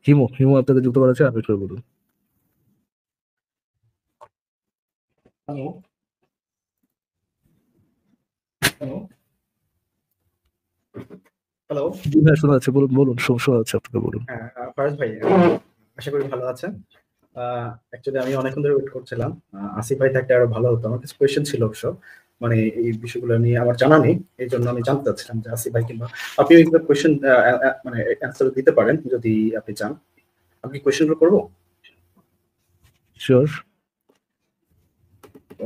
হিমু, হিমু আপনাকে যুক্ত করা আছে, আপনি শুরু করুন। Hello, hello, hello. জি ভাই, শোনা যাচ্ছে, বলুন বলুন, শোনা যাচ্ছে, আপনাকে বলুন। হ্যাঁ, ফারাজ ভাই, আশা করি ভালো আছেন। অ্যাকচুয়ালি আমি অনেকক্ষণ ধরে ওয়েট করছিলাম। আসিফ ভাই থাকলে আরো ভালো হতো। আমার কিছু কোয়েশ্চেন ছিল অবশ্য। মানে এই বিষয়গুলো নিয়ে আমার জানা নেই। এইজন্য আমি জানতে চাচ্ছিলাম যে আসিফ ভাই কিংবা আপনি এগুলো কোয়েশ্চেন মানে অ্যান্সার দিতে পারেন যদি আপনি চান। আমি কি কোয়েশ্চেনগুলো করব? শিওর।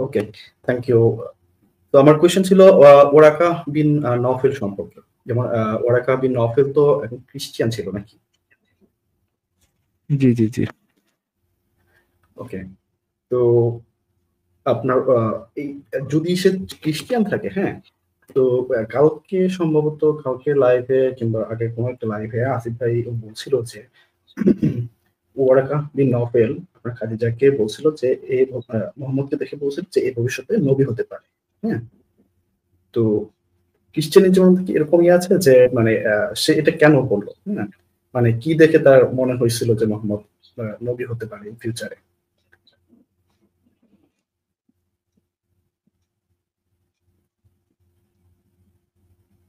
Okay, thank you. তো আমার কোয়েশ্চেন ছিল ওরাকা বিন নওফেল সম্পর্কে। যেমন ওরাকা বিন নওফেল তো এখন খ্রিস্টিয়ান ছিল নাকি? জি জি জি। ওকে। তো আপনার এই যদি সে খ্রিস্টিয়ান থাকে, হ্যাঁ, তো কালকে সম্ভবত কালকে লাইভে কিংবা আগে কোনো একটা লাইভে আসিফ ভাই বলছিল যে ওয়ারাকা বিন নওফেল আপনার খাদিজাকে বলছিল যে মোহাম্মদকে দেখে বলছিল যে এই ভবিষ্যতে নবী হতে পারে। হ্যাঁ, তো খ্রিস্টানিজমের মধ্যে কি এরকমই আছে যে মানে সে এটা কেন বললো? হ্যাঁ, মানে কি দেখে তার মনে হয়েছিল যে মোহাম্মদ নবী হতে পারে ফিউচারে?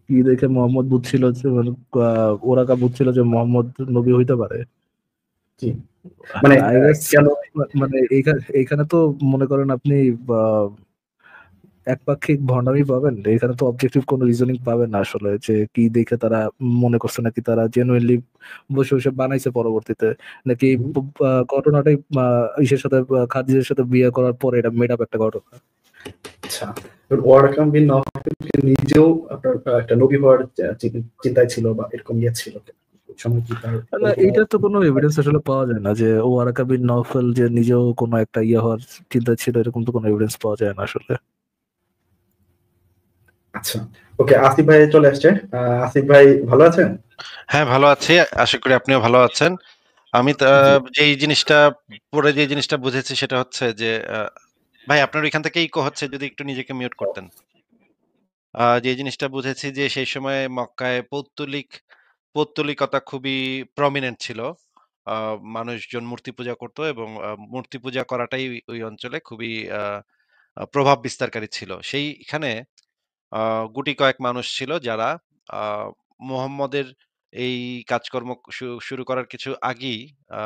কি দেখে মোহাম্মদ বুঝছিল যে মানে ওরাকা বুঝছিল যে মোহাম্মদ নবী হইতে পারে? জি, মানে আই গেস কেন? মানে এইখানে এইখানে তো মনে করেন আপনি আহ, একপাক্ষিক ভন্ডামি পাবেন এখানে, তো অবজেক্টিভ কোনো রিজনিং পাবেন না আসলে, যে কি দেখে তারা মনে করছে, নাকি তারা জেনুইনলি বসে বসে বানাইছে পরবর্তীতে, নাকি ঘটনাটাই ইসের সাথে খাদিজের সাথে বিয়ে করার পরে এটা মেড আপ একটা ঘটনা। আচ্ছা, ওয়ারাকা বিন নওফেল নিজেও আপনার একটা নবী হওয়ার চিন্তায় ছিল বা এরকম ইয়ে ছিল? ওই সময় কি তার না, কোনো এইটার তো কোনো এভিডেন্স আসলে পাওয়া যায় না যে ও ওয়ারাকা বিন নওফেল যে নিজেও কোনো একটা ইয়ে হওয়ার চিন্তা ছিল, এরকম তো কোনো এভিডেন্স পাওয়া যায় না আসলে। আচ্ছা, ওকে, আসিফ ভাই চলে আসছে। আসিফ ভাই ভালো আছেন? হ্যাঁ, ভালো আছি। আশা করি আপনিও ভালো আছেন। আমি জি, যেই জিনিসটা পড়ে যে জিনিসটা বুঝেছি সেটা হচ্ছে যে ভাই আপনার ওইখান থেকে ইকো হচ্ছে, যদি একটু নিজেকে মিউট করতেন। যে জিনিসটা বুঝেছি যে সেই সময় মক্কায় পৌত্তলিকতা খুবই প্রমিনেন্ট ছিল। মানুষজন মূর্তি পূজা করত এবং মূর্তি পূজা করাটাই ওই অঞ্চলে খুবই আ আ প্রভাব বিস্তারকারী ছিল। সেইখানে আ গুটি কয়েক মানুষ ছিল যারা আ মুহাম্মদের এই কাজকর্ম শুরু করার কিছু আগেই আ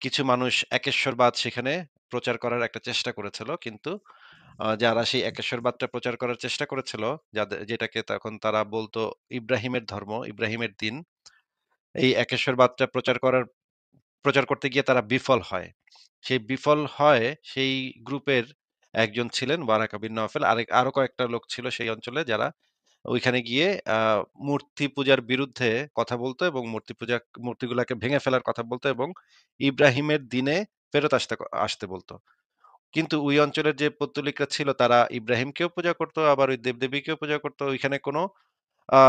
কিছু মানুষ একেশ্বরবাদ সেখানে প্রচার করার একটা চেষ্টা করেছিল। কিন্তু যারা সেই একেশ্বরবাদটা প্রচার করার চেষ্টা করেছিল, যেটাকে তখন তারা বলতো ইব্রাহিমের ধর্ম, ইব্রাহিমের দিন। এই একেশ্বরবাদটা প্রচার করতে গিয়ে তারা বিফল হয়। সেই বিফল হয় সেই গ্রুপের একজন ছিলেন ওয়ারাকা বিন নওফেল। আরো কয়েকটা লোক ছিল সেই অঞ্চলে যারা ওইখানে গিয়ে আ মূর্তি পূজার বিরুদ্ধে কথা বলতো এবং মূর্তিগুলাকে ভেঙে ফেলার কথা বলতো এবং ইব্রাহিমের দিনে ফেরত আসতে বলতো। কিন্তু ওই অঞ্চলের যে পৌত্তলিকরা ছিল তারা ইব্রাহিমকেও পূজা করত, আবার ওই দেবদেবীকেও পূজা করত। ওইখানে কোনো আ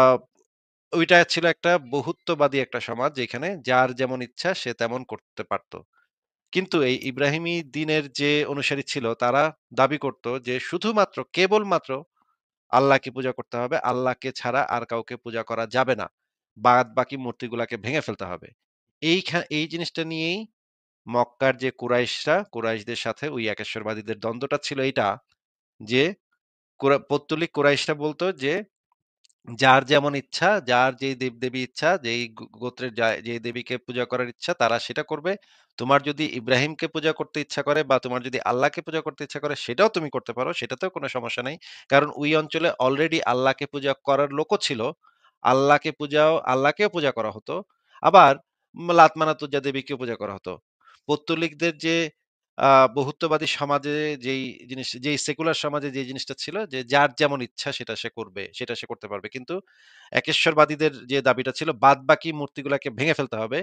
ওইটা ছিল একটা বহুত্ববাদী একটা সমাজ, যেখানে যার যেমন ইচ্ছা সে তেমন করতে পারত। কিন্তু এই ইব্রাহিমী দ্বীনের যে অনুসারী ছিল তারা দাবি করত যে শুধুমাত্র কেবলমাত্র আল্লাহকে পূজা করতে হবে। আল্লাহকে ছাড়া আর কাউকে পূজা করা যাবে না। বাদবাকি মূর্তিগুলাকে ভেঙে ফেলতে হবে। এই জিনিসটা নিয়েই মক্কার যে কুরাইশদের সাথে ওই একেশ্বরবাদীদের দ্বন্দ্বটা ছিল এইটা, যে পৌত্তলিক কুরাইশরা বলতো যে যার যেমন ইচ্ছা, যার যেই দেবদেবী ইচ্ছা, যেই গোত্রের যেই দেবীকে পূজা করার ইচ্ছা তারা সেটা করবে। তোমার যদি ইব্রাহিমকে পূজা করতে ইচ্ছা করে বা তোমার যদি আল্লাহকে পূজা করতে ইচ্ছা করে সেটাও তুমি করতে পারো। সেটাতেও কোনো সমস্যা নাই। কারণ ওই অঞ্চলে অলরেডি আল্লাহকে পূজা করার লোকও ছিল। আল্লাহকেও পূজা করা হতো। আবার লাত মানাত উজ্জা দেবীকেও পূজা করা হতো। পৌত্তলিকদের যে বহুত্ববাদী সমাজে যেই সেকুলার সমাজে যে জিনিসটা ছিল যে যার যেমন ইচ্ছা সেটা সে করবে, সেটা সে করতে পারবে। কিন্তু একেশ্বরবাদীদের যে দাবিটা ছিল বাদবাকি মূর্তিগুলাকে ভেঙে ফেলতে হবে।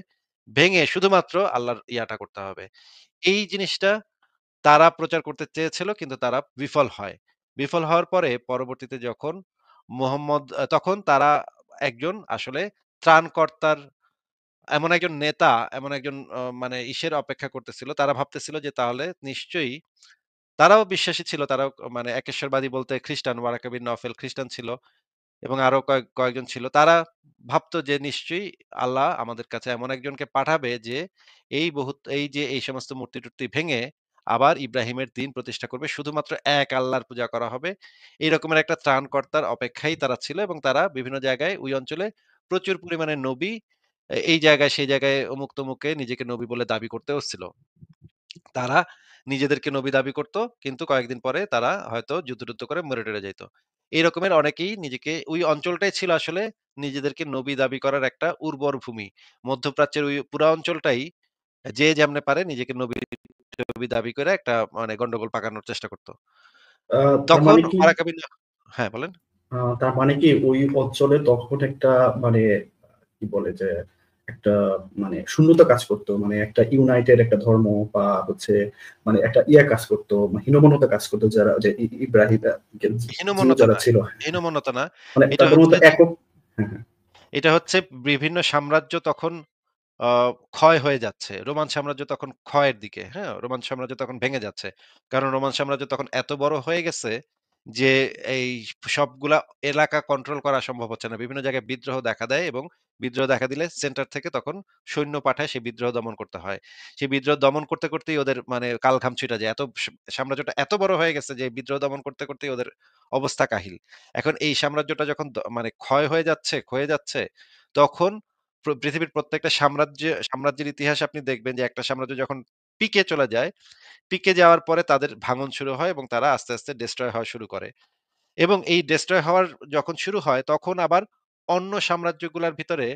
ভেঙে শুধুমাত্র আল্লাহর ইয়াটা করতে হবে। এই জিনিসটা তারা প্রচার করতে চেয়েছিল কিন্তু তারা বিফল হয়। বিফল হওয়ার পরে পরবর্তীতে যখন তখন তারা একজন আসলে ত্রাণকর্তার এমন একজন নেতা, এমন একজন মানে ইসের অপেক্ষা করতেছিল। তারা ভাবতেছিল যে তাহলে নিশ্চয়ই তারাও বিশ্বাসী ছিল। তারাও মানে একেশ্বরবাদী বলতে খ্রিস্টান, ওয়ারাকা বিন নওফেল খ্রিস্টান ছিল। এবং আরো কয়েকজন ছিল। তারা ভাবতো যে নিশ্চয়ই আল্লাহ আমাদের কাছে এমন একজনকে পাঠাবে যে এই যে এই সমস্ত মূর্তি-টূর্তি ভেঙে আবার ইব্রাহিমের দিন প্রতিষ্ঠা করবে। শুধুমাত্র এক আল্লাহর পূজা করা হবে। এই রকমের একটা ত্রাণকর্তার অপেক্ষায় তারা ছিল এবং তারা বিভিন্ন জায়গায় ওই অঞ্চলে প্রচুর পরিমাণে নবী এই জায়গায় সেই জায়গায় অমুক-তমুকে নিজেকে নবী বলে দাবি করতেও ছিল। তারা নিজেদেরকে নবী দাবি করত। কিন্তু কয়েকদিন পরে তারা হয়তো যুদ্ধ-টুদ্ধ করে মরে-টরে যাইত। এই রকমের অনেকেই নিজেকে ওই অঞ্চলটাই ছিল আসলে নিজেদেরকে নবী দাবি করার একটা উর্বর ভূমি। মধ্যপ্রাচ্যের ওই পুরা অঞ্চলটাই যে যেমনে পারে নিজেকে নবী-টবি দাবি করে একটা মানে গন্ডগোল পাকানোর চেষ্টা করত। তার তখন মানে কি ওয়ারাকা বিন হ্যাঁ, বলেন? তার মানে কি ওই অঞ্চলে তখন একটা মানে কি বলে যে একটা মানে শূন্যতা কাজ করতো, মানে একটা ইউনাইটেড একটা ধর্ম বা হচ্ছে মানে একটা কাজ করতো, মানে হীনমন্যতা কাজ করতো, যারা যে ইব্রাহিম জিও হীনমন্যতা যারা না, ছিল, হীনমন্যতা না। মানে এটা তাদের মতো হচ্ছে যে একক। হ্যাঁ, হ্যাঁ। এটা হচ্ছে বিভিন্ন সাম্রাজ্য তখন আ ক্ষয় হয়ে যাচ্ছে। রোমান সাম্রাজ্য তখন ক্ষয়ের দিকে, হ্যাঁ? রোমান সাম্রাজ্য তখন ভেঙে যাচ্ছে। কারণ রোমান সাম্রাজ্য তখন এত বড় হয়ে গেছে যে এই সবগুলা এলাকা কন্ট্রোল করা সম্ভব হচ্ছে না। বিভিন্ন জায়গায় বিদ্রোহ দেখা দেয় এবং বিদ্রোহ দেখা দিলে সেন্টার থেকে তখন সৈন্য পাঠায় সেই বিদ্রোহ দমন করতে হয়। সেই বিদ্রোহ দমন করতে, করতেই ওদের মানে কালঘাম ছুইটা যায়। এত সাম্রাজ্যটা এত বড় হয়ে গেছে যে বিদ্রোহ দমন করতে, করতেই ওদের অবস্থা কাহিল। এখন এই সাম্রাজ্যটা যখন মানে ক্ষয় হয়ে যাচ্ছে, ক্ষয়ে যাচ্ছে, তখন পৃথিবীর প্রত্যেকটা সাম্রাজ্যের ইতিহাসে আপনি দেখবেন যে একটা সাম্রাজ্য যখন পিকে চলে যায়, পিকে যাওয়ার পরে তাদের ভাঙন শুরু হয় এবং তারা আস্তে, আস্তে ডেস্ট্রয় হওয়া শুরু করে। এবং এই ডেস্ট্রয় হওয়ার যখন শুরু হয় তখন আবার অন্য সাম্রাজ্যগুলার ভিতরে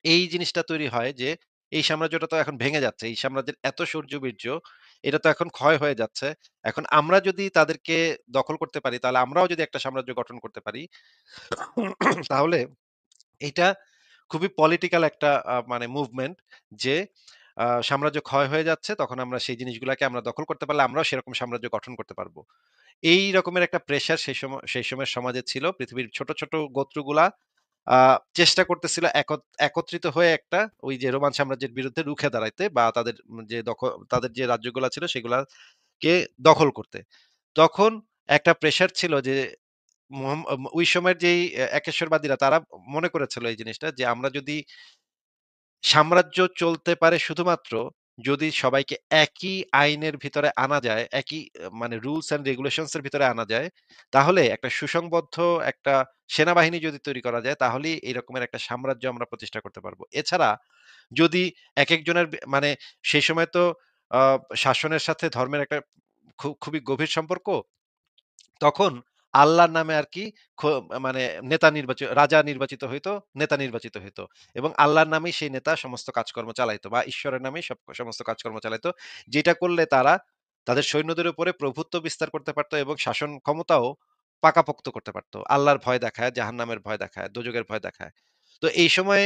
এই জিনিসটা তৈরি হয় যে এই সাম্রাজ্যটা তো এখন ভেঙে যাচ্ছে। এই সাম্রাজ্যের এত শৌর্য-বীর্য এটা তো এখন ক্ষয় হয়ে যাচ্ছে। এখন আমরা যদি তাদেরকে দখল করতে পারি তাহলে আমরাও যদি একটা সাম্রাজ্য গঠন করতে পারি তাহলে এইটা খুবই পলিটিক্যাল একটা মানে মুভমেন্ট যে সাম্রাজ্য ক্ষয় হয়ে যাচ্ছে তখন আমরা সেই জিনিসগুলাকে আমরা দখল করতে পারলে আমরাও সেরকম সাম্রাজ্য গঠন করতে পারবো। এই রকমের একটা প্রেশার সেই সময়ের সমাজে ছিল। পৃথিবীর ছোট, ছোট গোত্রগুলা আ চেষ্টা করতেছিল একত্রিত হয়ে একটা ওই যে রোমান সাম্রাজ্যের বিরুদ্ধে রুখে দাঁড়াইতে বা তাদের যে রাজ্যগুলা ছিল সেগুলাকে দখল করতে। তখন একটা প্রেশার ছিল যে ওই সময়ের যেই একেশ্বরবাদীরা তারা মনে করেছিল এই জিনিসটা যে আমরা যদি সাম্রাজ্য চলতে পারে শুধুমাত্র যদি সবাইকে একই আইনের ভিতরে আনা যায়, একই মানে রুলস অ্যান্ড রেগুলেশনস এর ভিতরে আনা যায়, তাহলে একটা সুসংবদ্ধ একটা সেনাবাহিনী যদি তৈরি করা যায়, তাহলেই এরকমের একটা সাম্রাজ্য আমরা প্রতিষ্ঠা করতে পারবো। এছাড়া যদি একেকজনের মানে সেই সময় তো আ শাসনের সাথে ধর্মের একটা খুবই গভীর সম্পর্ক। তখন আল্লাহর নামে আরকি খ মানে রাজা নির্বাচিত হইতো, নেতা নির্বাচিত হইতো। এবং আল্লাহর নামেই সেই নেতা সমস্ত কাজকর্ম চালাইতো বা ঈশ্বরের নামেই সমস্ত কাজকর্ম চালাইতো। যেটা করলে তারা তাদের সৈন্যদের উপরে প্রভুত্ব বিস্তার করতে পারত এবং শাসন ক্ষমতাও পাকাপোক্ত করতে পারত। আল্লাহর ভয় দেখায়, জাহান্নামের ভয় দেখায়, দোজখের ভয় দেখায়। তো এই সময়ে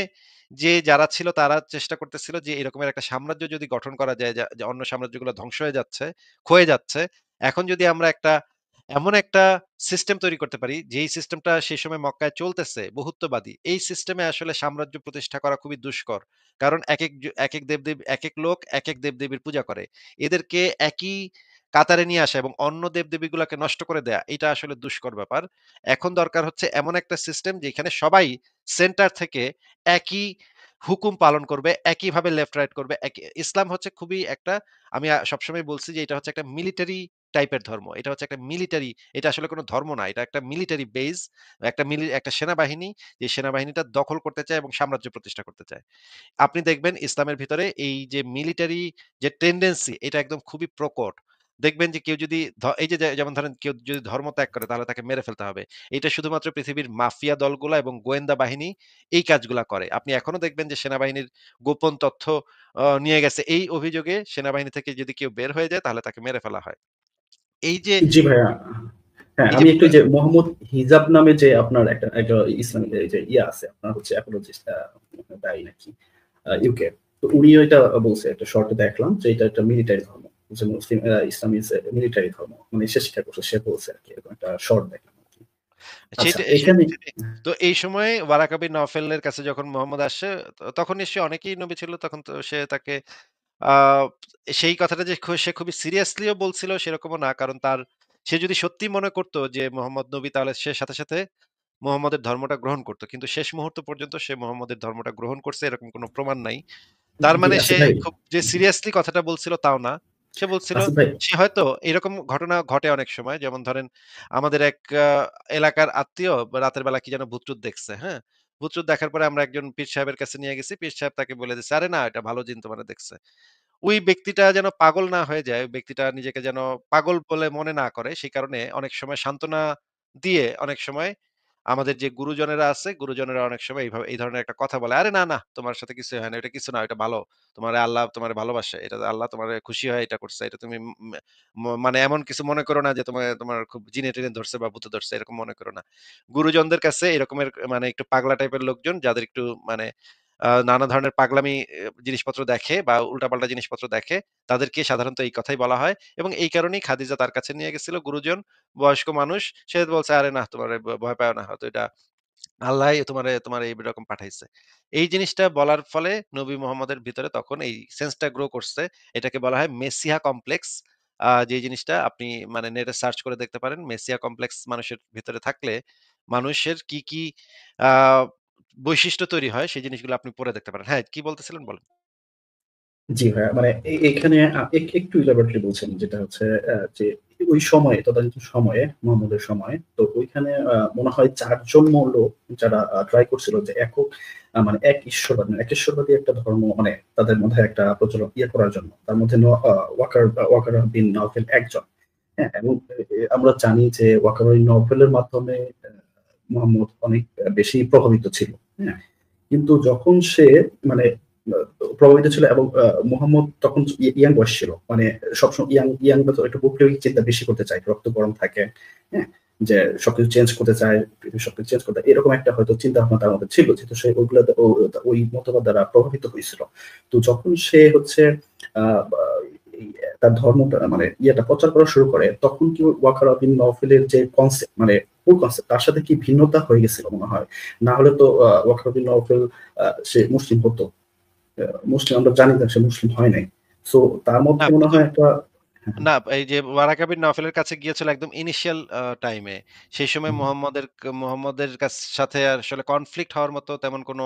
যারা ছিল তারা চেষ্টা করতেছিল যে এরকমের একটা সাম্রাজ্য যদি গঠন করা যায় যে অন্য সাম্রাজ্যগুলো ধ্বংস হয়ে যাচ্ছে, ক্ষয়ে যাচ্ছে। এখন যদি আমরা এমন একটা সিস্টেম তৈরি করতে পারি যেই সিস্টেমটা সেই সময় মক্কায় চলতেছে বহুত্ববাদী। এই সিস্টেমে আসলে সাম্রাজ্য প্রতিষ্ঠা করা খুবই দুষ্কর। কারণ একেক দেবদেবী একেক লোক একেক দেবদেবীর পূজা করে। এদেরকে একই কাতারে নিয়ে আসা এবং অন্য দেবদেবীগুলাকে নষ্ট করে দেয়া এটা আসলে দুষ্কর ব্যাপার। এখন দরকার হচ্ছে এমন একটা সিস্টেম যেখানে সবাই সেন্টার থেকে একই হুকুম পালন করবে, একইভাবে লেফট রাইট করবে। ইসলাম হচ্ছে খুবই একটা আমি সবসময় বলছি যে এটা হচ্ছে একটা মিলিটারি টাইপের ধর্ম। এটা হচ্ছে একটা মিলিটারি, এটা আসলে কোন ধর্ম না। এটা একটা মিলিটারি বেস, একটা সেনাবাহিনী, যে সেনাবাহিনীটা দখল করতে চায় এবং সাম্রাজ্য প্রতিষ্ঠা করতে চায়। আপনি দেখবেন ইসলামের ভিতরে এই যে মিলিটারি যে টেনডেন্সি এটা একদম খুবই প্রকট। দেখবেন যে কেউ যদি এই যে যেমন ধরেন কেউ যদি ধর্ম ত্যাগ করে তাহলে তাকে মেরে ফেলতে হবে। এটা শুধুমাত্র পৃথিবীর মাফিয়া দলগুলা এবং গোয়েন্দা বাহিনী এই কাজগুলা করে। আপনি এখনো দেখবেন যে সেনাবাহিনীর গোপন তথ্য নিয়ে গেছে। এই অভিযোগে সেনাবাহিনী থেকে যদি কেউ বের হয়ে যায় তাহলে তাকে মেরে ফেলা হয়। এই যে জি ভাইয়া। হ্যাঁ, এই যে আমি একটু পুরা যে মোহাম্মদ হিজাব নামে যে আপনার একটা ইসলামিক যে আছে, আপনার হচ্ছে অ্যাপোলজিস্ট দায়ী নাকি ইউকে। তো উনিও এটা বলছে, একটা শর্টে দেখলাম যে এটা একটা মিলিটারি ধর্ম, যে মুসলিম ইসলাম ইজ মিলিটারি ধর্ম, মানে সে স্বীকার করছে, সে বলছে আর কি, এরকম একটা শর্ট দেখলাম আর কি। আচ্ছা, সেটা এখানে সেটাই। তো এই সময়ে ওয়ারাকা বিন নওফেলের কাছে যখন মোহাম্মদ আসছে তখন নিশ্চয়ই অনেকেই নবী ছিল। তখন তো সে তাকে আ সেই কথাটা যে সে খুবই সিরিয়াসলিও বলছিল সেরকমও না। কারণ সে যদি সত্যিই মনে করত যে মোহাম্মদ নবী তাহলে সে সাথে, সাথে মুহাম্মদের ধর্মটা গ্রহণ করতো, কিন্তু শেষ মুহূর্ত পর্যন্ত সে মুহাম্মদের ধর্মটা গ্রহণ করছে এরকম কোনো প্রমাণ নাই। তার জি মানে আসিফ সে ভাই, খুব যে সিরিয়াসলি কথাটা বলছিল তাও না। সে বলছিল আসিফ ভাই, সে হয়তো এরকম ঘটনা ঘটে অনেক সময়। যেমন ধরেন আমাদের এক এলাকার আত্মীয় রাতের বেলা কি যেন ভূত-টুত দেখছে, হ্যাঁ? ভূত-টুত দেখার পরে আমরা একজন পীর সাহেবের কাছে নিয়ে গেছি। পীর সাহেব তাকে বলে দিছে, "আরে না, এটা ভালো জিন তোমারে দেখছে।" ওই ব্যক্তিটা যেন পাগল না হয়ে যায়, ওই ব্যক্তিটা নিজেকে যেন পাগল বলে মনে না করে, সেই কারণে অনেক সময় সান্ত্বনা দিয়ে অনেক সময় আমাদের যে গুরুজনেরা আছে, গুরুজনেরা অনেক সময় এইভাবে এই ধরনের একটা কথা বলে, "আরে না, না, তোমার সাথে কিছুই হয় না। এটা কিছু না, এটা ভালো। তোমারে আল্লাহ তোমারে ভালোবাসে। এটা আল্লাহ তোমারে খুশি হয়ে এটা করছে। এটা তুমি মানে এমন কিছু মনে করো না যে তোমার খুব জিনে-টিনে ধরছে বা ভূতে ধরছে, এরকম মনে করো না।" গুরুজনদের কাছে এরকমের মানে একটু পাগলা টাইপের লোকজন যাদের একটু মানে নানা ধরনের পাগলামি জিনিসপত্র দেখে বা উল্টাপাল্টা জিনিসপত্র দেখে, তাদেরকে সাধারণত এই কথাই বলা হয় এবং এই কারণেই খাদিজা তার কাছে নিয়ে গেছিল গুরুজন, বয়স্ক মানুষ। সে বলছে, "আরে না, তোমারে ভয় পাও না। হয়তো এটা আল্লাহই তোমারে এইরকম পাঠাইছে।" এই জিনিসটা বলার ফলে নবী মুহাম্মদের ভিতরে তখন এই সেন্সটা গ্রো করছে। এটাকে বলা হয় মেসিহা কমপ্লেক্স। যে জিনিসটা আপনি মানে নেটে সার্চ করে দেখতে পারেন। মেসিহা কমপ্লেক্স মানুষের ভিতরে থাকলে মানুষের কি আ বৈশিষ্ট্য তৈরি হয় সেই জিনিসগুলো আপনি পড়ে দেখতে পারেন। হ্যাঁ, কি বলতেছিলেন বলেন? জি ভাইয়া, মানে এখানে একটু ইলাবরেটলি বলছেন, যেটা হচ্ছে যে ওই সময়ে, তদানীন্তন সময়ে, মুহাম্মদের সময়ে, তো ওইখানে মনে হয় ৪ জন লোক যারা ট্রাই করছিল যে একক মানে এক ঈশ্বরবাদী একটা ধর্ম, মানে তাদের মধ্যে একটা প্রচলন করার জন্য। তার মধ্যে ওয়াকার বিন নওফেল একজন। হ্যাঁ, এবং আমরা জানি যে ওয়াকার বিন নওফেলের মাধ্যমে মুহাম্মদ অনেক বেশি প্রভাবিত ছিল। হ্যাঁ, কিন্তু যখন সে মানে প্রভাবিত ছিল, এবং মুহাম্মদ তখন ইয়াং বয়স ছিল, মানে সবসময় ইয়াং একটু বৈপ্লবিক চিন্তা বেশি করতে চায়, রক্ত গরম থাকে। হ্যাঁ, যে সবকিছু চেঞ্জ করতে চায়, সবকিছু চেঞ্জ করতে, এরকম একটা হয়তো চিন্তা ভাবনা তার মধ্যে ছিল, যেহেতু সে ওইগুলো ওই মতবাদ দ্বারা প্রভাবিত হয়েছিল। তো যখন সে হচ্ছে আহ তার ধর্মটা মানে প্রচার করা শুরু করে, তখন কি ওয়াকার বিন নওফেলের যে কনসেপ্ট, মানে মূল কনসেপ্ট, তার সাথে কি ভিন্নতা হয়ে গেছিল মনে হয়। না হলে তো ওয়াকার বিন নওফেল সে মুসলিম হতো। মুসলিম আমরা জানি না, সে মুসলিম হয় নাই। সো তার না মধ্যে মনে ১ম হয় একটা হ্যাঁ, না, এই যে ওয়ারাকা বিন নওফেলের কাছে গিয়েছিল একদম ইনিশিয়াল টাইমে। সেই সময় মুহাম্মদের সাথে আসলে কনফ্লিক্ট হওয়ার মতো তেমন কোনো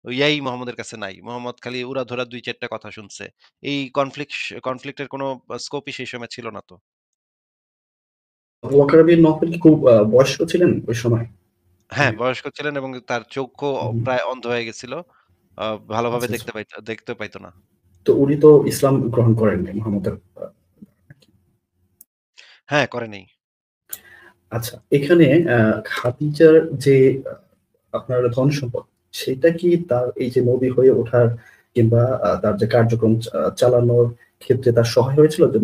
ইয়াই মুহাম্মদের কাছে নাই। মুহাম্মদ খালি উড়াধুরা ২-৪ টা কথা শুনছে। এই কনফ্লিক্ট এর কোনো স্কোপই সেই সময় ছিল না তো। ওয়াকার বিন নওফেল কি খুব বয়স্ক ছিলেন ওই সময়? হ্যাঁ, মানে বয়স্ক ছিলেন এবং তার চোখও হুম, প্রায় অন্ধ হয়ে গেছিল। ভালোভাবে আচ্ছা, আচ্ছা। দেখতে পাইত না। তো উনি তো ইসলাম গ্রহণ করেননি মুহাম্মদের হ্যাঁ, করেনি। আচ্ছা, এখানে খাদিজার যে আপনার ধন সম্পদ, সেটা কি তার এই যে নবী হয়ে ওঠার কিংবা তার যে কার্যক্রম চালানোর ক্ষেত্রে তার সহায় হয়েছিল? যে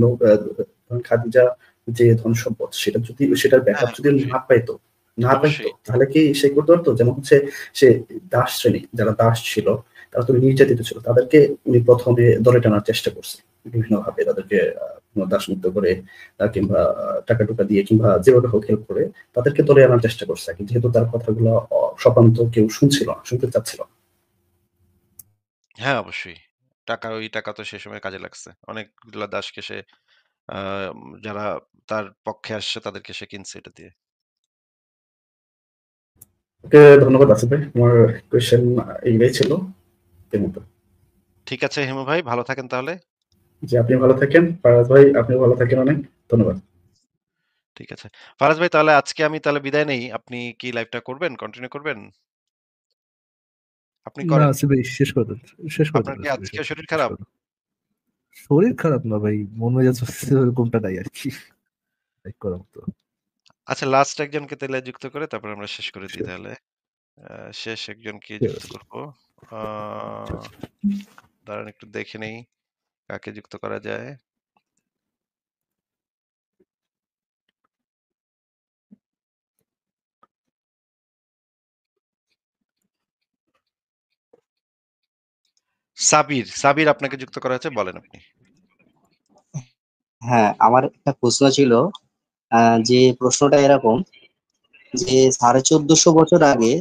খাদিজা যে ধন সম্পদ, সেটা যদি সেটার ব্যাকআপ হ্যাঁ, যদি অবশ্যই, না পাইতো, অবশ্যই। তাহলে কি সে করতে পারতো? যেমন হচ্ছে সে দাস শ্রেণী, যারা দাস ছিল, তারা তো নির্যাতিত ছিল, তাদেরকে উনি প্রথমে দলে টানার চেষ্টা করছে বিভিন্ন ভাবে, তাদেরকে দাসমুক্ত করে কিংবা টাকা-টুকা দিয়ে কিংবা যেভাবে হোক হেল্প করে তাদেরকে ধরে আনার চেষ্টা করছে আরকি। যেহেতু তার কথাগুলো স্বপান্ত কেউ শুনছিল না, শুনতে চাচ্ছিল না। হ্যাঁ, অবশ্যই। ওই টাকা তো সে সময় কাজে লাগছে। অনেকগুলা দাসকে সে আ যারা তার পক্ষে আসছে তাদেরকে সে কিনছে এটা দিয়ে। ওকে, ধন্যবাদ আসিফ ভাই। আমার কোয়েশ্চেন এইগুলাই ছিল এই মতো। ঠিক আছে হিমু ভাই, ভালো থাকেন তাহলে। জি, আপনি ভালো থাকেন। ফারাজ ভাই, আপনিও ভালো থাকেন অনেক। ধন্যবাদ। ঠিক আছে। ফারাজ ভাই, তাহলে আজকে আমি তাহলে বিদায় নেই। আপনি কি লাইভটা করবেন? কন্টিনিউ করবেন? আপনি না করেন। আসিফ ভাই, শেষ করে দেন আপনার কি আসিফ ভাই, আজকেও শরীর শেষ খারাপ? করে দেন। শরীর খারাপ না ভাই, মন মেজাজ কোনটা নাই আর কি, লাইক করার মতো। আচ্ছা, লাস্ট একজনকে তাহলে যুক্ত করে তারপর আমরা শেষ করে দিই Sure, তাহলে। শেষ একজনকে যুক্ত sure. করব। আ দাঁড়ান একটু দেখে নেই কাকে যুক্ত করা যায়। সাবির আপনাকে যুক্ত করা হয়েছে, বলেন আপনি। হ্যাঁ, আমার একটা প্রশ্ন ছিল। যে প্রশ্নটা এরকম, যে 1450 বছর আগে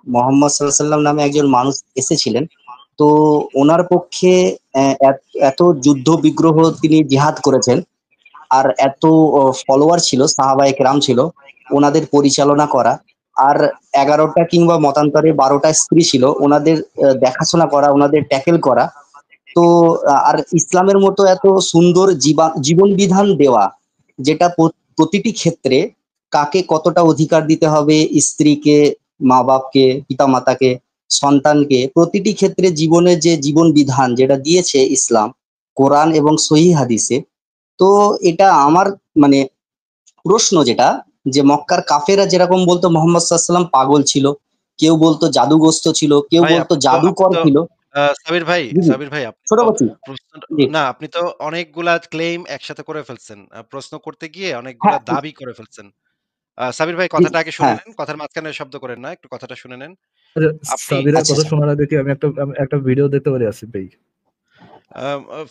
মোহাম্মদ সাল্লাল্লাহু আলাইহি সাল্লাম নামে একজন মানুষ এসেছিলেন। তো ওনার পক্ষে এত যুদ্ধ বিগ্রহ তিনি জিহাদ করেছেন, আর এত ফলোয়ার ছিল, সাহাবায়ে কেরাম ছিল ওনাদের পরিচালনা করা। আর 11টা কিংবা মতান্তরে 12টা স্ত্রী ছিল, ওনাদের দেখাশোনা করা, ওনাদের ট্যাকেল করা। তো আর ইসলামের মতো এত সুন্দর জীবন বিধান দেওয়া, যেটা প্রতিটি ক্ষেত্রে কাকে কতটা অধিকার দিতে হবে, স্ত্রীকে, মা বাপকে, পিতা মাতাকে, সন্তানকে, প্রতিটি ক্ষেত্রে জীবনের যে জীবন বিধান যেটা দিয়েছে ইসলাম, কোরআন এবং সহিহ হাদিসে। তো এটা আমার মানে প্রশ্ন যেটা, যে মক্কার কাফেরা যেরকম বলতো মোহাম্মদ সাল্লাল্লাহু আলাইহি ওয়াসাল্লাম পাগল ছিল, কেউ বলতো জাদুগ্রস্ত ছিল, কেউ ভাই বলতো আপনি জাদুকর তো ছিল। সাবির ভাই, জি জি, সাবির ভাই আপনি ছোট তো বলছি। প্রশ্নটা জি না, আপনি তো অনেকগুলা ক্লেইম একসাথে করে ফেলছেন। প্রশ্ন করতে গিয়ে অনেকগুলা হ্যাঁ, দাবি করে ফেলছেন। সাবির ভাই জি কথাটা আগে শুনে হ্যাঁ, নেন। কথার মাঝখানে শব্দ করেন না। একটু কথাটা শুনে নেন। আচ্ছা, আপনি সাবিরের আচ্ছা কথা আচ্ছা। শোনার আগে কি আমি একটা ভিডিও দেখতে পারি আসিফ ভাই?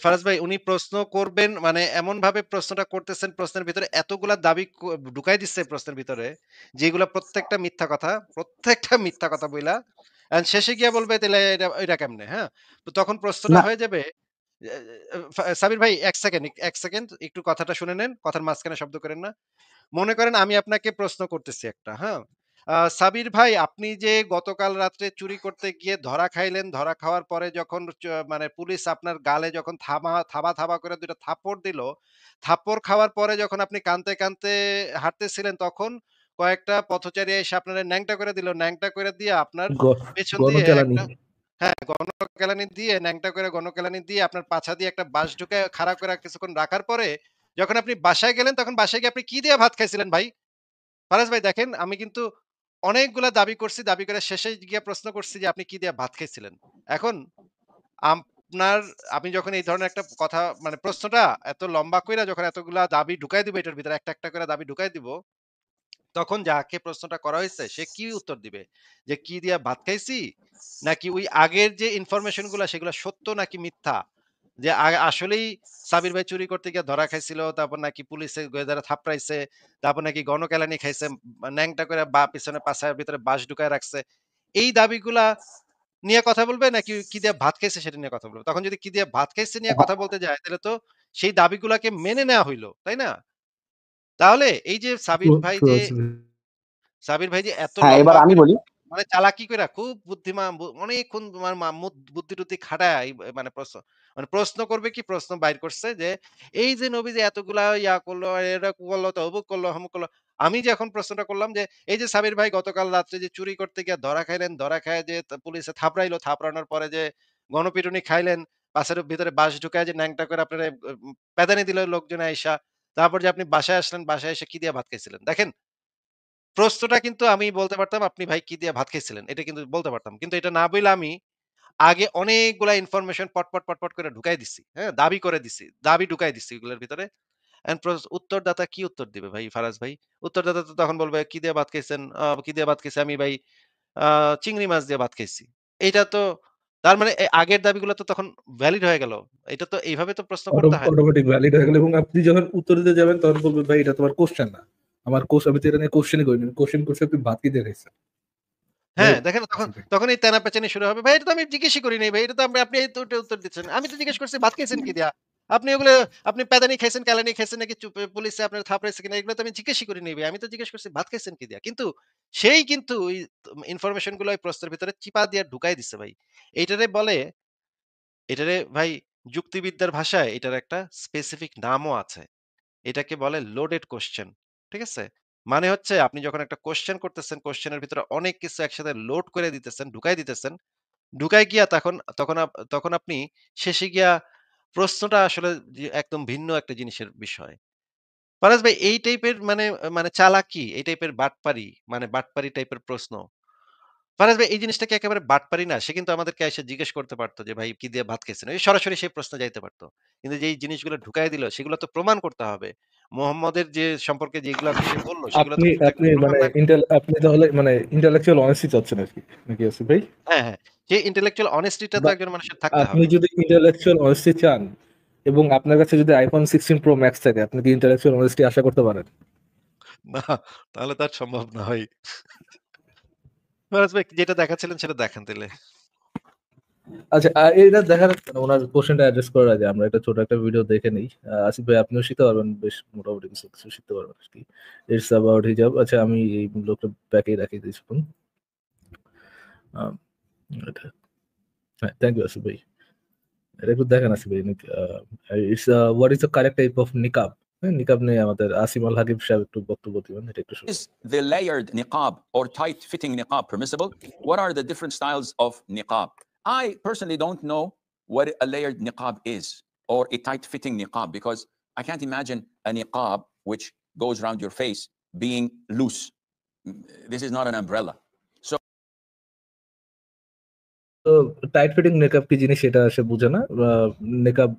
ফারাজ ভাই উনি প্রশ্ন করবেন মানে এমনভাবে প্রশ্নটা করতেছেন, প্রশ্নের ভিতরে এতগুলা দাবি ঢুকাই দিচ্ছে প্রশ্নের ভিতরে, যেগুলা প্রত্যেকটা মিথ্যা কথা, প্রত্যেকটা মিথ্যা কথা বইলা শেষে গিয়া বলবে তাহলে এটা কেমনে, হ্যাঁ? তো তখন প্রশ্নটা না হয়ে যাবে সাবির ভাই ১ সেকেন্ড, ১ সেকেন্ড একটু কথাটা শুনে নেন। কথার মাঝখানে শব্দ করেন না। মনে করেন আমি আপনাকে প্রশ্ন করতেছি একটা, হ্যাঁ? সাবির ভাই আপনি যে গতকাল রাত্রে চুরি করতে গিয়ে ধরা খাইলেন, ধরা খাওয়ার পরে যখন মানে পুলিশ আপনার গালে যখন থাবা করে ২ টা থাপ্পড় দিল, থাপ্পড় খাওয়ার পরে যখন আপনি কাঁদতে, কাঁদতে হাঁটতেছিলেন তখন কয়েকটা পথচারী এসে আপনারে ন্যাংটা করে দিল। ন্যাংটা করে দিয়ে আপনার পেছন দিয়ে গণকেলানি। একটা হ্যাঁ, গণকেলানি দিয়ে ন্যাংটা করে গণকেলানি দিয়ে আপনার পাছা দিয়ে একটা বাঁশ ঢুকায় খাড়া করে কিছুক্ষণ রাখার পরে যখন আপনি বাসায় গেলেন তখন বাসায় গিয়ে আপনি কি দিয়ে ভাত খাইছিলেন ভাই? ফারাজ ভাই দেখেন আমি কিন্তু অনেকগুলা দাবি করছি। দাবি করে শেষে গিয়ে প্রশ্ন করছি যে আপনি কি দিয়ে ভাত খাইছিলেন? এখন আপনার আমি যখন এই ধরনের একটা কথা মানে প্রশ্নটা এত লম্বা কইরা যখন এতগুলা দাবি ঢুকাই দিব এটার ভিতরে একটা করে দাবি ঢুকাই দিব, তখন যাকে প্রশ্নটা করা হইছে সে কি উত্তর দিবে? যে কি দিয়া ভাত খাইছি? নাকি ওই আগের যে ইনফরমেশন গুলা সেগুলা সত্য নাকি মিথ্যা? যে আসলেই সাবির ভাই চুরি করতে গিয়ে ধরা খাইছিল, তারপর নাকি পুলিশে গোয়েন্দারা থাপড়াইছে, তারপর নাকি গণকেলানি খাইছে, ন্যাংটা করে পিছনে পাছার ভিতরে বাঁশ ঢুকায় রাখছে। এই দাবিগুলা নিয়ে কথা বলবে নাকি কি দিয়ে ভাত খাইছে সেটা নিয়ে কথা বলবে? তখন যদি কি দিয়ে ভাত খাইছে নিয়ে কথা বলতে যায় তাহলে তো সেই দাবিগুলাকে মেনে নেওয়া হইল, তাই না? তাহলে এই যে সাবির ভাই যে এত হ্যাঁ, এবার লম্বা আমি করে বলি। মানে চালাকি কইরা খুব বুদ্ধিমান অনেকক্ষণ বুদ্ধি-টুদ্ধি খাটায় মানে প্রশ্ন করবে কি প্রশ্ন বাইর করছে যে, এই যে নবী যে এতগুলা ইয়া করলো, এটা করলো, তৌবুক করলো, অমুক করলো। আমি যে এখন প্রশ্নটা করলাম যে, এই যে সাবির ভাই গতকাল রাত্রে যে চুরি করতে গিয়ে ধরা খাইলেন, ধরা খায় যে পুলিশে থাপড়াইলো, থাপড়ানোর পরে যে গণপিটুনি খাইলেন, পাছের ভিতরে বাঁশ ঢুকায় যে ন্যাংটা করে আপনারে পেদানি দিল লোকজনে আইসা। তারপর যে আপনি বাসায় আসলেন, বাসায় এসে কি দিয়ে ভাত খাইছিলেন? দেখেন প্রশ্নটা কিন্তু আমি বলতে পারতাম আপনি ভাই কি দিয়ে ভাত খাইছিলেন? এটা কিন্তু বলতে পারতাম। কিন্তু এটা না বইলা আমি আগে অনেকগুলা ইনফরমেশন পট করে ঢুকাই দিছি। হ্যাঁ? দাবি করে দিছি। দাবি ঢুকাই দিছি এগুলোর ভিতরে। অ্যান্ড উত্তরদাতা কি উত্তর দিবে ভাই ফারাজ ভাই? উত্তরদাতা তো তখন বলবে, "কি দিয়ে ভাত খাইছেন?" "কি দিয়ে ভাত খাইছি? আমি ভাই আ চিংড়ি মাছ দিয়ে ভাত খাইছি।" এইটা তো তার মানে আগের দাবিগুলো তো তখন ভ্যালিড হয়ে গেল। এটা তো এইভাবে তো প্রশ্ন করতে হয় না। অটোমেটিক ভ্যালিড হয়ে গেল এবং আপনি যখন উত্তর দিতে যাবেন তখন বলবেন ভাই এটা তোমার কোশ্চেন না। আমি তো এটা নিয়ে কোশ্চেনই করিনি। কোশ্চেন করছি আপনি ভাত কি দিয়ে খাইছেন? হ্যাঁ, রাইট? দেখেন তখন আসিফ ভাই। তখন এই তেনাপেচানি শুরু হবে। ভাই এটা তো আমি জিজ্ঞেসই করি নাই ভাই। এটা তো আপনি এই তো উত্তর দিচ্ছেন। আমি তো জিজ্ঞেস করছি ভাত খাইছেন কি দিয়া? আপনি ওগুলো আপনি পেদানি খাইছেন, কেলানি খাইছেন নাকি পুলিশে আপনার থাপড়াইছে কিনা এগুলো তো আমি জিজ্ঞেসই করি নাই ভাই। আমি তো জিজ্ঞেস করছি ভাত খাইছেন কি দিয়া? কিন্তু সেই কিন্তু ওই ইনফরমেশন গুলো ওই প্রশ্নের ভিতরে চিপা দিয়ে ঢুকাই দিছে ভাই। এইটারে বলে এটারে ভাই যুক্তিবিদ্যার ভাষায় এটার একটা স্পেসিফিক নামও আছে। এটাকে বলে লোডেড কোয়েশ্চেন। ঠিক আছে? মানে হচ্ছে আপনি যখন একটা কোয়েশ্চেন করতেছেন, কোয়েশ্চেনের ভিতরে অনেক কিছু একসাথে লোড করে দিতেছেন, ঢুকাই দিতেছেন। ঢুকায় গিয়া তখন আপনি শেষে গিয়া প্রশ্নটা আসলে যে একদম ভিন্ন একটা জিনিসের বিষয়। ফারাজ ভাই এই টাইপের মানে চালাকি, এই টাইপের বাটপারি মানে বাটপারি টাইপের প্রশ্ন। ফারাজ ভাই এই জিনিসটা কি একেবারে বাটপারি না? সে কিন্তু আমাদেরকে এসে জিজ্ঞেস করতে পারত যে, "ভাই কি দিয়ে ভাত খাইছেন?" এই সরাসরি সেই প্রশ্নে যাইতে পারত। কিন্তু যেই জিনিসগুলো ঢুকায় দিল সেগুলো তো প্রমাণ করতে হবে। মোহাম্মদের যে সম্পর্কে যেগুলা সে বলল সেগুলো তো আপনি কিন্তু আপনি এখনো প্রমাণ মানে না আপনি তাহলে মানে ইন্টেলেকচুয়াল অনেস্টি চাচ্ছেন আরকি। নাকি আসিফ ভাই? হ্যাঁ, হ্যাঁ। সেই intellectual honesty টা তো বা একজন মানুষের থাকতে আপনি হবে। যদি ইন্টেলেকচুয়াল অনেস্টি চান এবং আপনার কাছে যদি iPhone 16 Pro Max থাকে, আপনি কি ইন্টেলেকচুয়াল অনেস্টি আশা করতে পারেন? না, তাহলে তো আর সম্ভব নয়। ফারাজ ভাই যেটা দেখাচ্ছিলেন সেটা দেখান তাইলে। আচ্ছা, এটা দেখা যাচ্ছে না, ওনার কোশ্চেনটা অ্যাড্রেস করার আগে আমরা একটা ছোট একটা ভিডিও দেখে নিই। আসিফ ভাই আপনিও শিখতে পারবেন, বেশ মোটামুটি কিছু কিছু শিখতে পারবেন আর কি। ইটস অ্যাবাউট হিজাব। আচ্ছা আমি এই লোকটা ব্যাকেই রাখি কিছুক্ষণ। আম, এটা হ্যাঁ, থ্যাংক ইউ আসিফ ভাই। এটা একটু দেখেন আসিফ ভাই। It's what is the correct type of নিকাব। হ্যাঁ, নিকাব নিয়ে আমাদের আসিম আল হাকিম সাহেব একটু বক্তব্য দিবেন, এটা একটু শুনুন। Is the layered niqab or tight-fitting niqab permissible? What are the different styles of niqab? I personally don't know what a layered niqab is or a tight-fitting niqab because I can't imagine a niqab which goes around your face being loose. This is not an umbrella. So তো tight fitting নেকআপ কি জিনিস সেটা সে বুঝে না। নেকআপ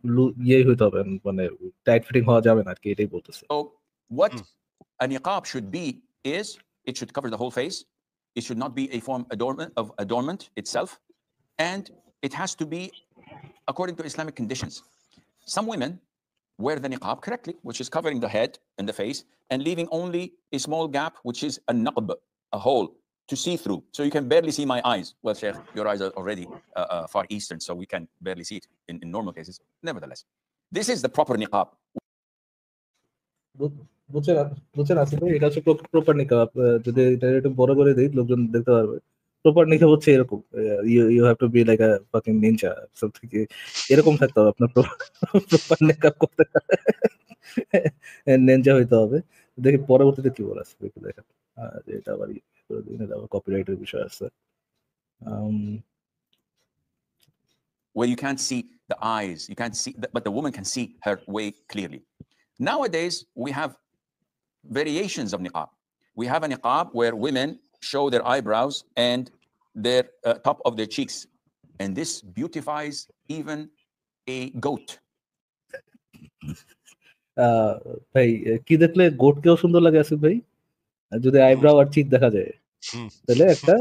ইয়েই হইতে হবে, মানে টাইট ফিটিং হওয়া যাবে না আর কি, এটাই বলতেছে। what Hmm. a niqab should be is it should cover the whole face. It should not be a form of adornment itself. And it has to be according to Islamic conditions. Some women wear the niqab correctly, which is covering the head and the face and leaving only a small gap, which is a naqb, a hole to see through. So you can barely see my eyes. Well, Sheikh, your eyes are already far eastern, so we can barely see it in normal cases. Nevertheless, this is the proper niqab. বুঝছেন বুঝছেন আসিফ ভাই, এটা হচ্ছে proper নিকাব। যদি এটা একটু বড় করে দিই লোকজন দেখতে পারবে। প্রপার নিকাব হচ্ছে এরকম, you have to be like a fucking ninja something, এরকম থাকতে হবে আপনার। প্রপার নিকাব করতে নিনজা হইতে হবে। দেখি পরবর্তীতে কি বলে আসবে একটু দেখেন। এটা আবার কপিরাইটের বিষয় আছে। Where you can't see the eyes, you can't see, but the woman can see her way clearly. Nowadays, we have variations of niqab. We have a niqab where women show their eyebrows and their top of their cheeks. And this beautifies even a goat. ভাই কি দেখলে গোটকেও সুন্দর লাগে আসিফ ভাই? আর যদি আইব্রাও আর চিক দেখা যায় তাহলে একটা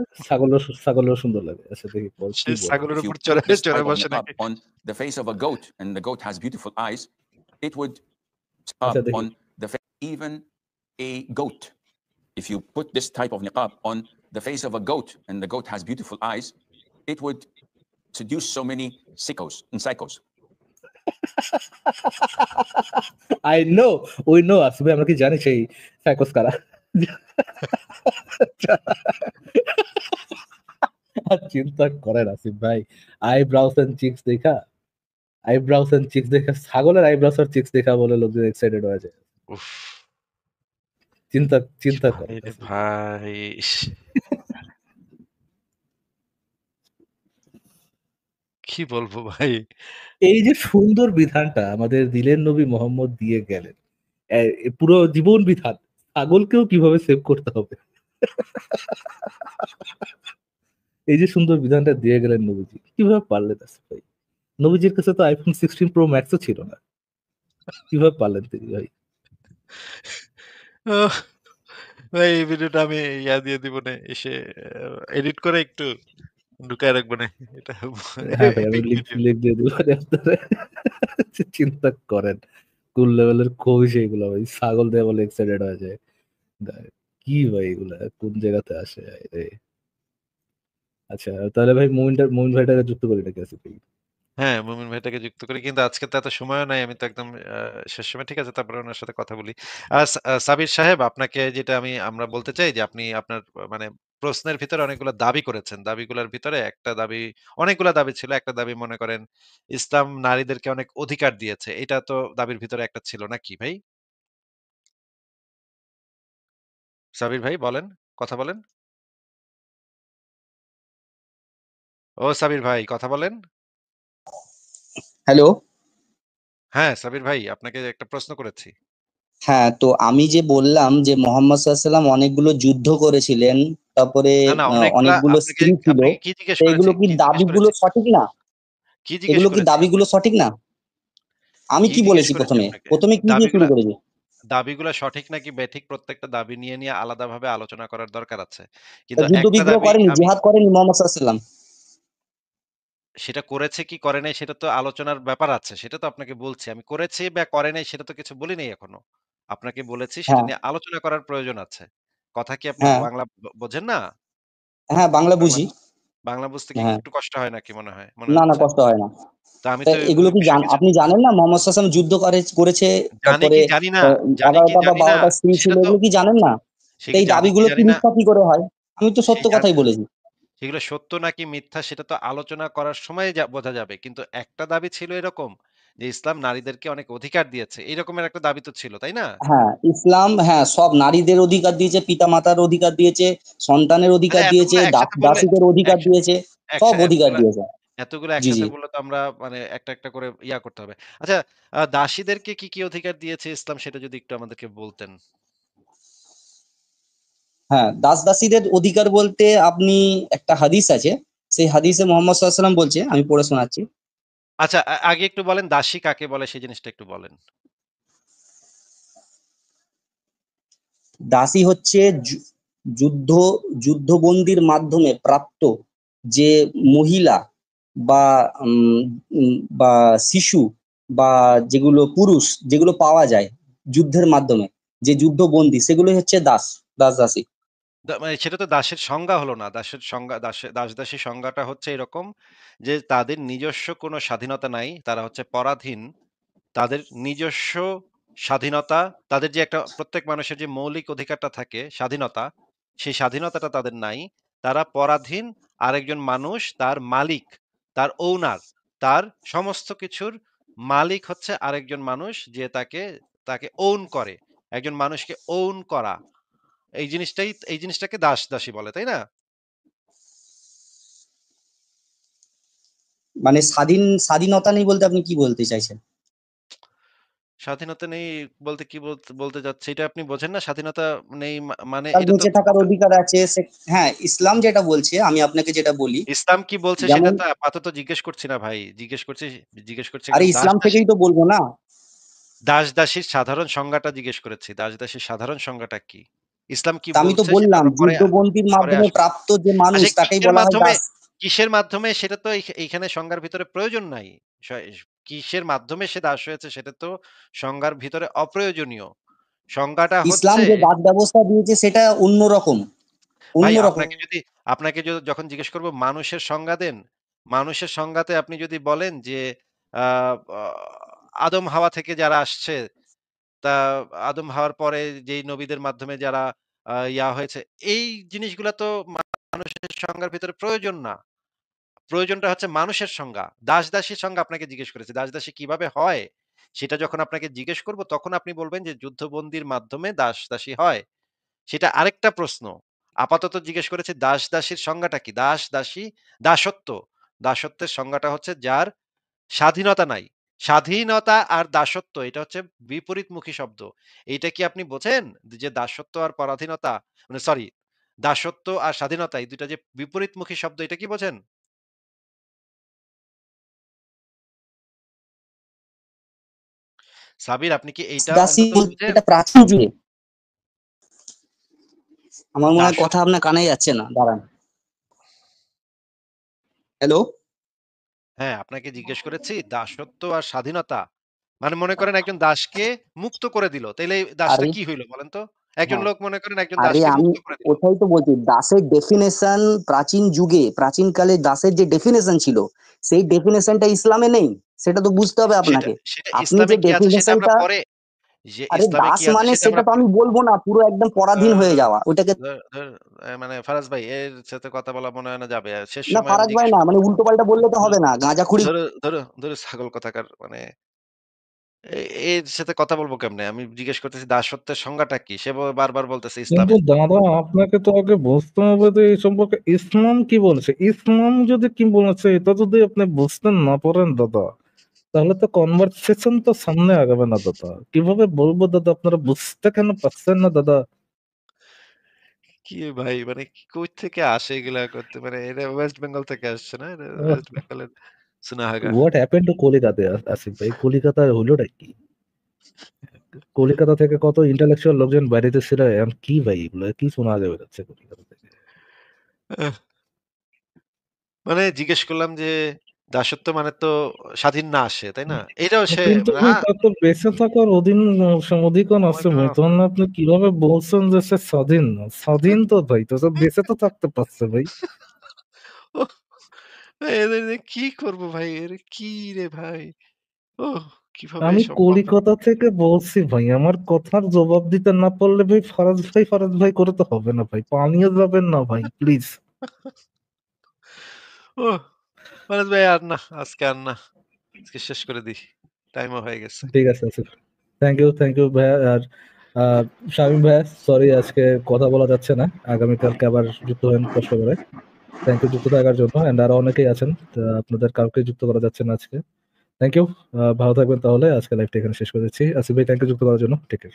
ছাগলেরও সুন্দর লাগে। আচ্ছা দেখি সে কি বলে। ছাগলের If you উপর put this চড়ে type of বসে niqab নাকি? on the face of a goat and the goat has beautiful eyes, it would আচ্ছা up দেখি। on the face even a goat. If you put this type of niqab on the face of a goat and the goat has beautiful eyes, it would seduce so many sickos and psychos. I know, we know Asif ভাই, আমরা কি জানি সেই সাইকোস কারা? চিন্তা করেন আসিফ ভাই, আইব্রাউস and chicks দেখা, আইব্রাউস এন্ড চিক্স দেখা, ছাগলের আইব্রাউস আর চিক্স দেখা বলে লোকজন এক্সাইটেড হয়ে যায়। উফ, চিন্তা চিন্তা করেন ভাই রে আসিফ ভাই। ভাই, ইস, কি বলবো ভাই? এই যে সুন্দর বিধানটা আমাদের দিলেন নবী মোহাম্মদ দিয়ে গেলেন, পুরো জীবন বিধান, ছাগলকেও কিভাবে সেভ করতে হবে, এই যে সুন্দর বিধানটা দিয়ে গেলেন নবীজি, কিভাবে পারলেন আসিফ ভাই? নবীজির কাছে তো আইফোন 16 প্রো ম্যাক্সও ছিল না, কিভাবে পারলেন তিনি ভাই? আহ, ভাই এই ভিডিওটা আমি ইয়া দিয়ে দিব না, এসে এডিট করে একটু ঢুকায় রাখবো না, এটা হ্যাঁ ভাই, আমি এপিক লিঙ্ক ভিডিও। লিঙ্ক দিয়ে দিব আপনারা। চিন্তা করেন কোন লেভেলের কবি সেইগুলো ভাই, ছাগল দিয়ে বলে এক্সাইটেড হয়ে যায়। কি ভাই এগুলা কোন জায়গাতে আসে রে? আচ্ছা তাহলে ভাই মুমিন ভাইটাকে যুক্ত করি নাকি আসিফ ভাই? হ্যাঁ, মুমিন ভাইটাকে যুক্ত করি। কিন্তু আজকে তো এত সময়ও নাই। আমি তো একদম শেষ সময়। ঠিক আছে, তারপরে উনার সাথে কথা বলি। সাবির সাহেব, আপনাকে যেটা আমরা বলতে চাই যে আপনি আপনার মানে প্রশ্নের ভিতরে অনেকগুলো দাবি করেছেন। দাবিগুলোর ভিতরে একটা দাবি, অনেকগুলা দাবি ছিল। একটা দাবি মনে করেন ইসলাম নারীদেরকে অনেক অধিকার দিয়েছে। এটা তো দাবির ভিতরে একটা ছিল নাকি ভাই? সাবির ভাই বলেন, কথা বলেন। ও সাবির ভাই কথা বলেন। হ্যালো। হ্যাঁ, সাবির ভাই আপনাকে একটা প্রশ্ন করেছি। হ্যাঁ, তো আমি যে বললাম যে মোহাম্মদ সাল্লাল্লাহু অনেকগুলো যুদ্ধ করেছিলেন, তারপরে না, না, অনেকগুলা অনেকগুলো আপনাকে স্ত্রী ছিল, আপনাকে কি জিজ্ঞেস তো করেছি? এগুলো কি কি জিজ্ঞেস দাবিগুলো করেছি? সঠিক না? কি জিজ্ঞেস এগুলো কি করেছি দাবিগুলো আপনাকে? সঠিক না? আমি কি কি জিজ্ঞেস বলেছি করেছি প্রথমে? আপনাকে? প্রথমে কি দিয়ে শুরু দাবিগুলা করেছি? দাবিগুলা সঠিক নাকি বেঠিক প্রত্যেকটা দাবি নিয়ে আলাদাভাবে আলোচনা করার দরকার আছে। তা কিন্তু যুদ্ধ একটা বিগ্রহ দাবি করেনি, আমি জিহাদ করেনি মোহাম্মদ সাল্লাল্লাহু আলাইহি সেটা করেছে কি করে নাই সেটা তো আলোচনার ব্যাপার আছে। সেটা তো আপনাকে বলছি। আমি করেছি বা করে নাই সেটা তো কিছু বলি নাই এখনো। আপনাকে বলেছি সেটা হ্যাঁ, নিয়ে আলোচনা করার প্রয়োজন আছে। কথা কি আপনি হ্যাঁ, বাংলা বোঝেন না? হ্যাঁ, বাংলা বাংলা বুঝি। বাংলা বুঝতে কি হ্যাঁ, একটু কষ্ট হয় নাকি মনে হয়? মনে না হচ্ছে। কষ্ট হয় না। তো আমি তা তো এগুলো কি বিষয়টি আপনি জানেন না মোহাম্মদ সাল্লাল্লাহু আলাইহি ওয়াসাল্লাম যুদ্ধ করেছে, জানি তারপরে কি জানি না, জানি কি 11টা বা জানি না, 12টা স্ত্রী ছিল, সেটা তো এগুলো কি জানেন না? সে তো কি এই জানি কি দাবিগুলো কি জানি না, মিথ্যা কি করে হয়? আমি তো সত্য সেই কথাই বলেছি। সেগুলো সত্য নাকি মিথ্যা সেটা তো আলোচনা করার সময় বোঝা যাবে। কিন্তু একটা দাবি ছিল এরকম যে ইসলাম নারীদেরকে অনেক অধিকার দিয়েছে। এরকমের একটা দাবি তো ছিল, তাই না? হ্যাঁ, ইসলাম হ্যাঁ সব নারীদের অধিকার দিয়েছে, পিতামাতার অধিকার দিয়েছে, সন্তানের আচ্ছা, অধিকার দিয়েছে, এতগুলো একসাথে বললে দাসীদের অধিকার একসা দিয়েছে, সব অধিকার এতগুলা দিয়েছে। এতগুলো জি, একসাথে জি। বললে তো আমরা মানে একটা, একটা করে করতে হবে। আচ্ছা, দাসীদেরকে কি অধিকার দিয়েছে ইসলাম সেটা যদি একটু আমাদেরকে বলতেন। হ্যাঁ, দাস-দাসীদের অধিকার বলতে আপনি একটা হাদিস আছে। সেই হাদিসে মোহাম্মদ সাল্লাল্লাহু আলাইহি ওয়াসাল্লাম বলছে, আমি পড়ে শোনাচ্ছি। আচ্ছা, আগে একটু বলেন দাসী কাকে বলে সেই জিনিসটা একটু বলেন। দাসী হচ্ছে যুদ্ধ যুদ্ধবন্দির মাধ্যমে প্রাপ্ত যে মহিলা বা উম, বা শিশু বা যেগুলো পুরুষ যেগুলো পাওয়া যায় যুদ্ধের মাধ্যমে, যে যুদ্ধবন্দী, সেগুলোই হচ্ছে দাস-দাসী। মানে সেটা তো দাসের সংজ্ঞা হলো না। দাসের সংজ্ঞা দাস-দাসীর সংজ্ঞাটা হচ্ছে এরকম যে তাদের নিজস্ব কোনো স্বাধীনতা নাই। তারা হচ্ছে পরাধীন। তাদের নিজস্ব স্বাধীনতা, তাদের যে একটা প্রত্যেক মানুষের যে মৌলিক অধিকারটা থাকে স্বাধীনতা, সেই স্বাধীনতাটা তাদের নাই। তারা পরাধীন, আরেকজন মানুষ তার মালিক, তার ওনার, তার সমস্ত কিছুর মালিক হচ্ছে আরেকজন মানুষ যে তাকে ওন করে। একজন মানুষকে ওন করা। এই জিনিসটাকে দাস-দাসী বলে, তাই না? মানে স্বাধীনতা নেই বলতে আপনি কি বলতে চাইছেন? স্বাধীনতা নেই বলতে কি বলতে চাচ্ছি এটা আপনি বোঝেন না? স্বাধীনতা নেই মানে তার এটা তো বেঁচে থাকার অধিকার আছে হ্যাঁ, ইসলাম যেটা বলছে, আমি আপনাকে যেটা বলি, ইসলাম কি বলছে সেটা যেমন তো আপাতত জিজ্ঞেস করছি না ভাই। জিজ্ঞেস করছি আরে একজন ইসলাম থেকেই তো বলবো না। দাস-দাসীর সাধারণ সংজ্ঞাটা জিজ্ঞেস করেছি। দাস-দাসীর সাধারণ সংজ্ঞাটা কি? ইসলাম কি তা আমি তো বলছে সেটা বললাম আমরা যুদ্ধবন্দির পরে মাধ্যমে আসবো। প্রাপ্ত যে মানুষ আচ্ছা, তাকেই বলা হয় দাস। কিসের মাধ্যমে সেটা তো এইখানে সংজ্ঞার ভিতরে প্রয়োজন নাই। স কিসের মাধ্যমে সে দাস হয়েছে সেটা তো সংজ্ঞার ভিতরে অপ্রয়োজনীয়। সংজ্ঞাটা ইসলাম হচ্ছে যে দাস ব্যবস্থা দিয়েছে সেটা অন্যরকম। ভাই অন্যরকম। আপনাকে যখন জিজ্ঞেস করব মানুষের সংজ্ঞা দেন, মানুষের সংজ্ঞাতে আপনি যদি বলেন যে আ আ আদম হাওয়া থেকে যারা আসছে, তা আদম হাওয়ার পরে যেই নবীদের মাধ্যমে যারা হয়েছে, এই জিনিসগুলা তো মানুষের সংজ্ঞার ভিতরে প্রয়োজন না। প্রয়োজনটা হচ্ছে মানুষের সংজ্ঞা। দাস-দাসীর সংজ্ঞা আপনাকে জিজ্ঞেস করেছি। দাস-দাসী কিভাবে হয়? সেটা যখন আপনাকে জিজ্ঞেস করব তখন আপনি বলবেন যে যুদ্ধবন্দির মাধ্যমে দাস-দাসী হয়। সেটা আরেকটা প্রশ্ন। আপাতত জিজ্ঞেস করেছি দাস-দাসীর সংজ্ঞাটা কি? দাস-দাসী, দাসত্ব। দাসত্বের সংজ্ঞাটা হচ্ছে যার স্বাধীনতা নাই। স্বাধীনতা আর দাসত্ব এটা হচ্ছে বিপরীতমুখী শব্দ। এইটা কি আপনি বোঝেন? যে দাসত্ব আর পরাধীনতা মানে সরি, দাসত্ব আর স্বাধীনতা এই ২ টা যে বিপরীতমুখী শব্দ এটা কি বোঝেন? সাবির আপনি কি এইটা দাসী অন্তত বলতে বুঝেন? এটা প্রাচীন যুগে। আমার মনে হয় কথা দাসত্ব আপনার কানে যাচ্ছে না, দাঁড়ান। হ্যালো। হ্যাঁ, আপনাকে জিজ্ঞেস করেছি দাসত্ব আর স্বাধীনতা। মানে মনে করেন একজন দাসকে মুক্ত করে দিল। তাইলে এই দাসটা আরে কি হইল বলেন তো? একজন হ্যাঁ, লোক মনে করেন একজন আরে দাসকে আমি মুক্ত করে দিল। ওটাই তো বলছি, দাসের ডেফিনেশন প্রাচীন যুগে, প্রাচীনকালে দাসের যে ডেফিনেশন ছিল, সেই ডেফিনেশনটা ইসলামে নেই। সেটা তো বুঝতে হবে সেটা আপনাকে। সেটা আপনি ইসলামে যে কি আছে সেটা আমরা ডেফিনেশনটা, পরে আরে ইসলামে দাস কি আছে মানে সেটা সেটা আমরা তো পরে আমি বলবো না, পুরো একদম পরাধীন হয়ে যাওয়া ওইটাকে। ধর ধর মানে ফারাজ ভাই এর সাথে কথা বলা মনে হয় না যাবে। শেষ না সময় আমি ফারাক ভাই জিজ্ঞেস না, করব। মানে উল্টো পাল্টা বললে তো ধরো হবে না, গাঁজাখুরি। ধরো ধরো ধরো ছাগল কোথাকার মানে এর সাথে কথা বলবো কেমনে? আমি জিজ্ঞেস করতেছি দাসত্বের সংজ্ঞাটা কি? সে বারবার বলতেছে কিন্তু ইসলামে। দাদা আপনাকে তো আগে বুঝতে হবে যে এই সম্পর্কে ইসলাম কি বলছে। ইসলাম যদি কি বলেছে এটা যদি আপনি বুঝতে না পারেন দাদা, তাহলে তো কনভারসেশন তো সামনে আগাবে না দাদা। কিভাবে বলবো দাদা, আপনারা বুঝতে কেন পারছেন না দাদা? কি ভাই মানে কই থেকে আসে এগুলা করতে? মানে এটা ওয়েস্ট বেঙ্গল থেকে আসছে না? এটা ওয়েস্ট বেঙ্গলের সুনাহাগা। What happen to Calcutta? Asif ভাই, কলিকাতায় হলোটা কি? কলিকাতা থেকে কত ইন্টেলেকচুয়াল লোকজন বাইরেতে ছিল, এখন কি ভাই এগুলো কি শোনা যাবে যাচ্ছে কলিকাতা থেকে? আহ, মানে জিজ্ঞেস করলাম যে দাসত্ব মানে তো স্বাধীন না আসে, তাই না? এটাও সে কিন্তু মানে ভাই তার তো বেঁচে থাকার অধিকার oh my আছে ভাই, God, তখন আপনি কিভাবে বলছেন যে সে স্বাধীন না? স্বাধীন তো ভাই, তো সে বেঁচে তো থাকতে পারছে ভাই। ওহ! এদের নিয়ে কি করব ভাই? এরে কি রে ভাই? ওহ! কিভাবে আমি সম্ভব? কলিকাতা থেকে বলছি ভাই, আমার কথার জবাব দিতে না পারলে ভাই ফারাজ ভাই করে তো হবে না ভাই, পানিয়ে যাবেন না ভাই প্লিজ। ওহ! মারাজ ভাই আর না, আজকে আর না। আজকে শেষ করে দিই। টাইমও হয়ে গেছে। ঠিক আছে আসিফ, থ্যাংক ইউ ভাইয়া। আর আহ, শামীম ভাইয়া সরি আজকে কথা বলা যাচ্ছে না, আগামীকালকে আবার যুক্ত হন কষ্ট করে। থ্যাংক ইউ যুক্ত থাকার জন্য, এন্ড আরো অনেকেই আছেন, তা আপনাদের কাউকে যুক্ত করা যাচ্ছে না আজকে। থ্যাংক ইউ, ভালো থাকবেন তাহলে, আজকে লাইভটা এখানে শেষ করে দিচ্ছি। আসিফ ভাই থ্যাংক ইউ যুক্ত করার জন্য, টেক কেয়ার।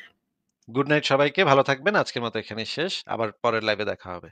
গুড নাইট সবাইকে। ভালো থাকবেন। আজকের মতো এখানেই শেষ। আবার পরের লাইভে দেখা হবে।